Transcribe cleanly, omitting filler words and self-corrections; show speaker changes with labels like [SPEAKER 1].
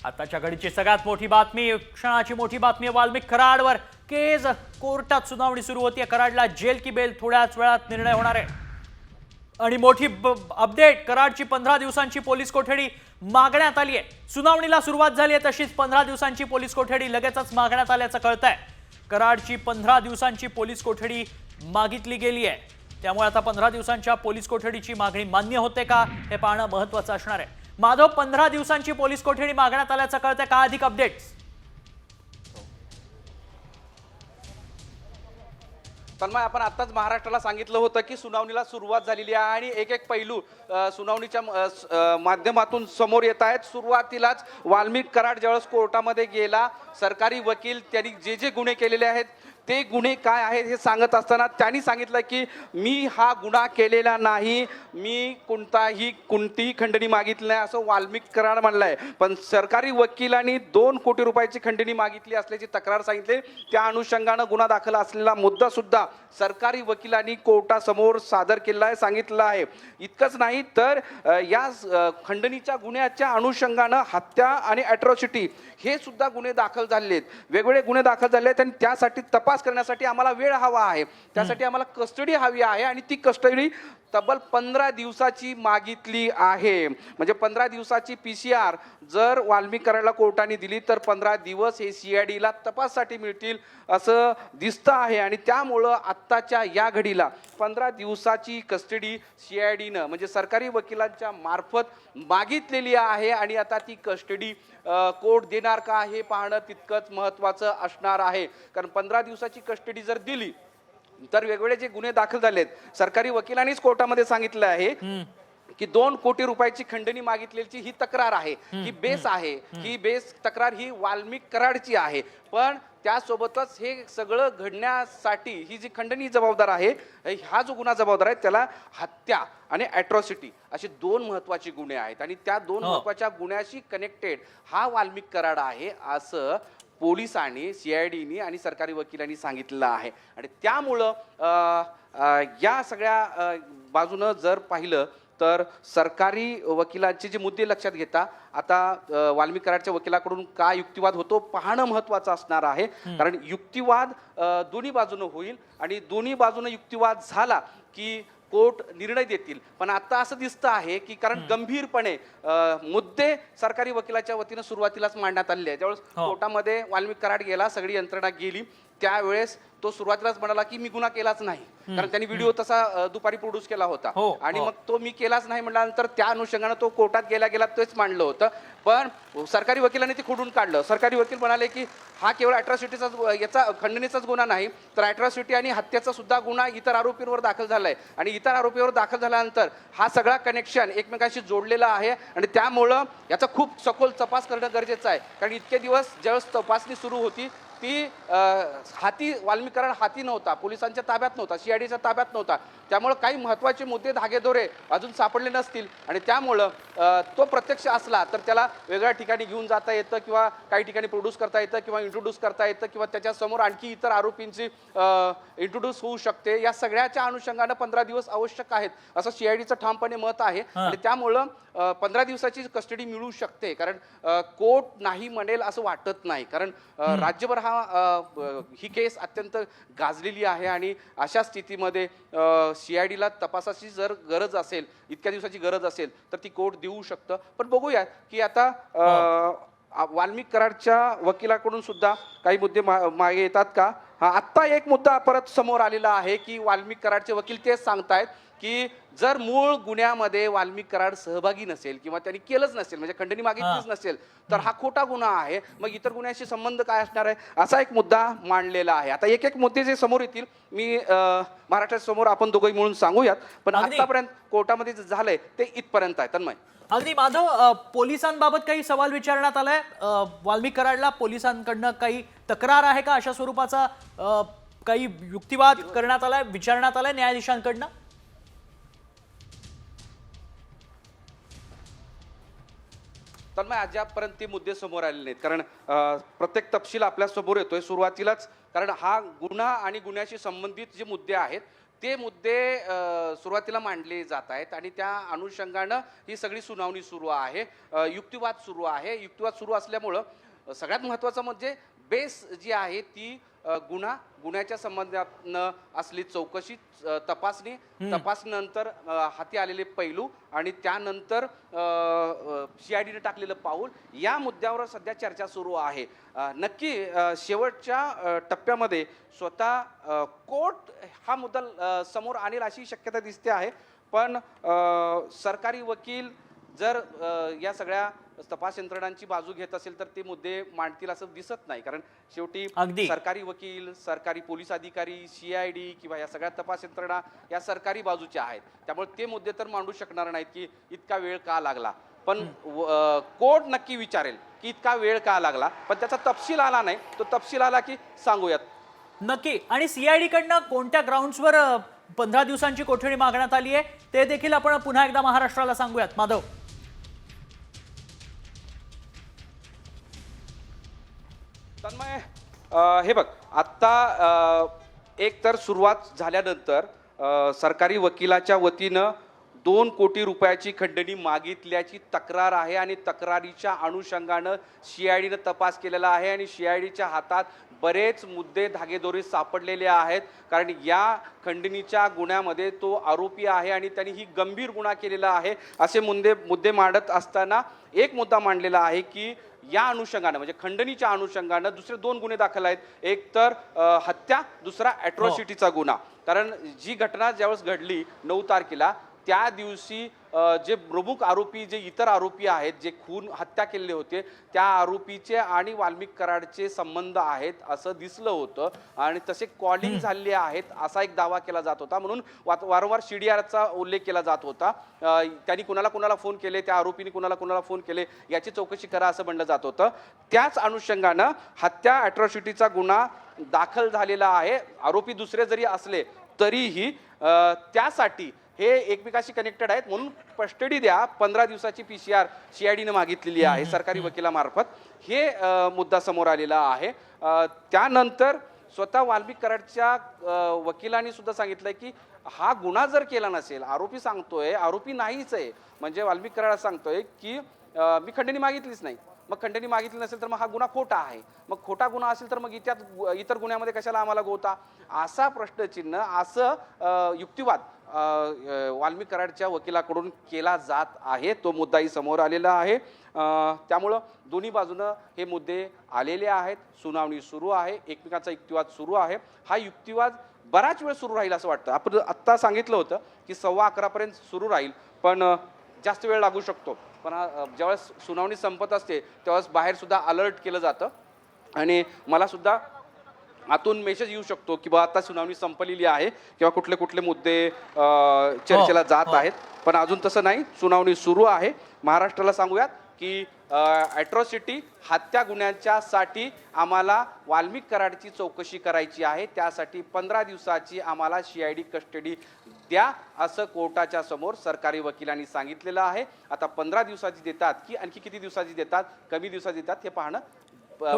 [SPEAKER 1] आताच्या घडीची सगळ्यात मोठी बातमी, क्षणाची मोठी बातमी, वाल्मिक कराडवर केस कोर्टात सुनावणी सुरू होती। कराडला जेल की बेल थोड्याच वेळात निर्णय होणार आहे। आणि मोठी अपडेट, कराडची 15 दिवसांची पोलीस कोठडी मागण्यात आली आहे। सुनावणीला सुरुवात झाली आहे तशीच 15 दिवसांची पोलीस कोठडी लगेचच मागण्यात आल्याचं कळतंय। कराडची 15 दिवसांची पोलीस कोठडी मागितली गेली आहे, त्यामुळे आता 15 दिवसांच्या पोलीस कोठडीची मागणी मान्य होते का हे पाहणं महत्त्वाचं असणार आहे। माधव, 15 दिवसांची पोलीस कोठडी मागण्यात आल्याचं कळतंय का? अधिक अपडेट्स?
[SPEAKER 2] तन्मय, आपण आताच महाराष्ट्राला सांगितलं होतं की सुनावणीला सुरुवात झालेली आहे आणि एक एक पैलू सुनावणीच्या माध्यमातून समोर येत आहेत। सुरुवातीलाच वाल्मिक कराड ज्यावेळेस कोर्टामध्ये गेला, सरकारी वकील त्यांनी जे जे गुन्हे केलेले आहेत ते गुन्हे काय आहेत हे सांगत असताना त्यांनी सांगितलं की मी हा गुन्हा केलेला नाही, मी कोणतीही खंडणी मागितली नाही असं वाल्मिक कराड म्हणलंय। पण सरकारी वकिलांनी 2 कोटी रुपयाची खंडणी मागितली असल्याची तक्रार सांगितली। त्या अनुषंगानं गुन्हा दाखल असलेला मुद्दा सुद्धा सरकारी वकिलांनी कोर्टासमोर सादर केला आहे, सांगितलं आहे। इतकंच नाही तर या खंडणीच्या गुन्ह्याच्या अनुषंगानं हत्या आणि अॅट्रॉसिटी हे सुद्धा गुन्हे दाखल झाले आहेत, वेगवेगळे गुन्हे दाखल झाले आहेत आणि त्यासाठी तपास करण्यासाठी आम्हाला वेळ हवा आहे, त्यासाठी आम्हाला कस्टडी हवी आहे आणि ती कस्टडी तब्बल 15 दिवसाची मागितली आहे। म्हणजे 15 दिवसाची PCR जर वाल्मिक कराडला कोर्टाने दिली तर 15 दिवस हे CID ला तपासासाठी मिळतील असं दिसतं आहे आणि त्यामुळं आत्ताच्या या घडीला 15 दिवसाची कस्टडी CID म्हणजे सरकारी वकिलांच्या मार्फत मागितलेली आहे आणि आता ती कस्टडी कोर्ट देणार का हे पाहणं तितकंच महत्त्वाचं असणार आहे। कारण 15 दिवसाची कस्टडी जर दिली तर वेगवेगळे जे गुन्हे दाखल झालेत, सरकारी वकिलांनीच कोर्टामध्ये सांगितलं आहे की 2 कोटी रुपयाची खंडणी मागितलेली ही तक्रार आहे, ही बेस आहे, ही बेस तक्रार ही वाल्मिक कराडची आहे। पण त्यासोबतच हे सगळं घडण्यासाठी ही जी खंडणी जबाबदार आहे, हा जो गुन्हा जबाबदार आहे त्याला हत्या आणि अॅट्रॉसिटी असे 2 महत्त्वाचे गुन्हे आहेत आणि त्या 2 महत्त्वाच्या गुन्ह्याशी कनेक्टेड हा वाल्मिक कराड आहे असं पोलिसांनी, CIDनी आणि सरकारी वकिलांनी सांगितलेलं आहे। आणि त्यामुळं या सगळ्या बाजूनं जर पाहिलं तर सरकारी वकिलांचे जे मुद्दे लक्षात घेता आता वाल्मिक कराडच्या वकिलाकडून काय युक्तिवाद होतो पाहणं महत्त्वाचं असणार आहे। कारण युक्तिवाद दोन्ही बाजूनं होईल आणि दोन्ही बाजूनं युक्तिवाद झाला की कोर्ट निर्णय देतील। पण आता असं दिसतं आहे की कारण गंभीरपणे मुद्दे सरकारी वकिलाच्या वतीनं सुरुवातीलाच मांडण्यात आलेले आहे। ज्यावेळेस कोर्टामध्ये वाल्मिक कराड गेला, सगळी यंत्रणा गेली, त्यावेळेस तो सुरुवातीलाच म्हणाला की मी गुन्हा केलाच नाही, कारण त्यांनी व्हिडिओ तसा दुपारी प्रोड्यूस केला होता आणि मग तो मी केलाच नाही म्हटल्यानंतर त्या अनुषंगानं तो कोर्टात गेला तेच मांडलं होतं। पण सरकारी वकिलांनी ते खोडून काढलं। सरकारी वकील म्हणाले की हा केवळ अॅट्रॉसिटीचा याचा खंडणीचाच गुन्हा नाही तर अॅट्रॉसिटी आणि हत्येचा सुद्धा गुन्हा इतर आरोपींवर दाखल झालाय आणि इतर आरोपीवर दाखल झाल्यानंतर हा सगळा कनेक्शन एकमेकांशी जोडलेला आहे आणि त्यामुळं याचा खूप सखोल तपास करणं गरजेचं आहे। कारण इतके दिवस ज्यावेळेस तपासणी सुरू होती ती वाल्मिक कराड हाती नव्हता, पोलिसांच्या ताब्यात नव्हता, CIDच्या ताब्यात नव्हता, त्यामुळे काही महत्त्वाचे मुद्दे धागेदोरे अजून सापडले नसतील आणि त्यामुळं तो प्रत्यक्ष असला तर त्याला वेगळ्या ठिकाणी घेऊन जाता येतं किंवा काही ठिकाणी प्रोड्यूस करता येतं किंवा इंट्रोड्यूस करता येतं किंवा त्याच्यासमोर आणखी इतर आरोपींची इंट्रोड्यूस होऊ शकते। या सगळ्याच्या अनुषंगानं 15 दिवस आवश्यक आहेत असं CIDचं ठामपणे मत आहे आणि त्यामुळं 15 दिवसाची कस्टडी मिळू शकते। कारण कोर्ट नाही म्हणेल असं वाटत नाही, कारण राज्यभर ही केस अत्यंत गाजलेली आहे आणि अशा स्थितीमध्ये CIDला तपासाची जर गरज असेल, इतक्या दिवसाची गरज असेल तर ती कोर्ट देऊ शकतं। पण बघूया की आता वाल्मिक कराडच्या वकिलाकडून सुद्धा काही मुद्दे मागे येतात का। आत्ता एक मुद्दा परत समोर आलेला आहे की वाल्मिक कराडचे वकील तेच सांगतायत की जर मूळ गुन्ह्यामध्ये वाल्मिक कराड सहभागी नसेल किंवा त्यांनी केलंच नसेल, म्हणजे खंडणी मागितलीच नसेल तर हा खोटा गुन्हा आहे, मग इतर गुन्ह्याशी संबंध काय असणार आहे असा एक मुद्दा मांडलेला आहे। आता एक एक मुद्दे जे समोर येतील मी महाराष्ट्राच्या समोर आपण दोघंही मिळून सांगूयात, पण आतापर्यंत कोर्टामध्ये जे झालंय ते इथपर्यंत आहे। तन्मय,
[SPEAKER 1] अगदी माधव, पोलिसांबाबत काही सवाल विचारण्यात आलाय वाल्मिक कराडला, पोलिसांकडनं काही तक्रार आहे का अशा स्वरूपाचा, काही युक्तिवाद करण्यात आलाय, विचारण्यात आलाय न्यायाधीशांकडनं?
[SPEAKER 2] तन्मय, अद्यापपर्यंत ते मुद्दे समोर आलेले नाहीत, कारण प्रत्येक तपशील आपल्या समोर येतोय सुरुवातीलाच, कारण हा गुन्हा आणि गुन्ह्याशी संबंधित जे मुद्दे आहेत ते मुद्दे सुरुवातीला मांडले जात आहेत आणि त्या अनुषंगानं ही सगळी सुनावणी सुरू आहे. युक्तिवाद सुरू आहे. युक्तिवाद सुरू असल्यामुळं सगळ्यात महत्त्वाचं म्हणजे बेस जी आहे ती गुन्ह्याच्या संबंधानं असली चौकशी, तपासणी, तपासणीनंतर हाती आलेले पैलू आणि त्यानंतर CIDने टाकलेलं पाऊल, या मुद्द्यावर सध्या चर्चा सुरू आहे. नक्की शेवटच्या टप्प्यामध्ये स्वतः कोर्ट हा मुद्दा समोर आणेल अशी शक्यता दिसते आहे. पण सरकारी वकील जर या सगळ्या तपास यंत्रणांची बाजू घेत असेल तर ते मुद्दे मांडतील असं दिसत नाही. कारण शेवटी
[SPEAKER 1] अगदी.
[SPEAKER 2] सरकारी वकील, सरकारी पोलीस अधिकारी, CID किंवा या सगळ्या तपास यंत्रणा या सरकारी बाजूच्या आहेत. त्यामुळे ते मुद्दे तर मांडू शकणार नाहीत की इतका वेळ का लागला. पण कोर्ट नक्की विचारेल की इतका वेळ का लागला, पण त्याचा तपशील आला नाही. तो तपशील आला की सांगूयात.
[SPEAKER 1] नक्की. आणि CID कडनं कोणत्या ग्राउंड्सवर 15 दिवसांची कोठडी मागण्यात आली आहे ते देखील आपण पुन्हा एकदा महाराष्ट्राला सांगूयात. माधव.
[SPEAKER 2] तन्मय, हे बघ, आत्ता एक तर सुरुवात झाल्यानंतर सरकारी वकिलाच्या वतीनं 2 कोटी रुपयाची खंडणी मागितल्याची तक्रार आहे आणि तक्रारीच्या अनुषंगानं CIDनं तपास केलेला आहे आणि CIDच्या हातात बरेच मुद्दे धागेदोरे सापडलेले आहेत. कारण या खंडणीच्या गुन्ह्यामध्ये तो आरोपी आहे आणि त्यांनी ही गंभीर गुन्हा केलेला आहे असे मुद्दे मांडत असताना एक मुद्दा मांडलेला आहे की या अनुषंगानं म्हणजे खंडणीच्या अनुषंगानं दुसरे 2 गुन्हे दाखल आहेत. एक तर हत्या, दुसरा ॲट्रॉसिटीचा गुन्हा. कारण जी घटना ज्यावेळेस घडली 9 तारखेला, त्या दिवशी जे प्रमुख आरोपी, जे इतर आरोपी आहेत, जे हत्या केलेले होते, त्या आरोपीचे आणि वाल्मिक कराडचे संबंध आहेत असं दिसलं होतं आणि तसे कॉलिंग झालेले आहेत असा एक दावा केला जात होता. म्हणून वारंवार CDRचा उल्लेख केला जात होता. त्यांनी कुणाला फोन केले, त्या आरोपीने कुणाला फोन केले याची चौकशी करा असं म्हणलं जात होतं. त्याच अनुषंगानं हत्या, ॲट्रॉसिटीचा गुन्हा दाखल झालेला आहे. आरोपी दुसरे जरी असले तरीही त्यासाठी हे एकमेकाशी कनेक्टेड आहेत. म्हणून कस्टडी द्या, 15 दिवसाची PCR CIDनं मागितलेली आहे सरकारी वकिलामार्फत. हे मुद्दा समोर आलेला आहे. त्यानंतर स्वतः वाल्मिक कराडच्या वकिलांनी सुद्धा सांगितलंय की हा गुन्हा जर केला नसेल, आरोपी सांगतोय, आरोपी नाहीच आहे, म्हणजे वाल्मिक कराड सांगतोय की मी खंडणी मागितलीच नाही. मग खंडणी मागितली नसेल तर मग हा गुन्हा खोटा आहे. मग खोटा गुन्हा असेल तर मग इतर गुन्ह्यामध्ये कशाला आम्हाला गोता, असा प्रश्नचिन्ह, असं युक्तिवाद वाल्मिक कराडच्या वकिलाकडून केला जात आहे. तो मुद्दाही समोर आलेला आहे. त्यामुळं दोन्ही बाजूनं हे मुद्दे आलेले आहेत. सुनावणी सुरू आहे, एकमेकांचा युक्तिवाद सुरू आहे. हा युक्तिवाद बराच वेळ सुरू राहील असं वाटतं. आपण आत्ता सांगितलं होतं की 11:15 पर्यंत सुरू राहील, पण जास्त वेळ लागू शकतो. पण ज्यावेळेस सुनावणी संपत असते त्यावेळेस बाहेर सुद्धा अलर्ट केलं जातं आणि मला सुद्धा आतून मेसेज येऊ शकतो की बा आता सुनावणी संपलेली आहे किंवा कुठले कुठले मुद्दे चर्चेला जात आहेत. पण अजून तसं नाही, सुनावणी सुरू आहे. महाराष्ट्राला सांगूयात की ॲट्रॉसिटी, हत्या गुन्ह्यांच्यासाठी आम्हाला वाल्मिक कराडची चौकशी करायची आहे. त्यासाठी 15 दिवसाची आम्हाला CID कस्टडी द्या असं कोर्टाच्या समोर सरकारी वकिलांनी सांगितलेलं आहे. आता 15 दिवसाची देतात की आणखी किती दिवसाची देतात, कमी दिवसाची देतात हे पाहणं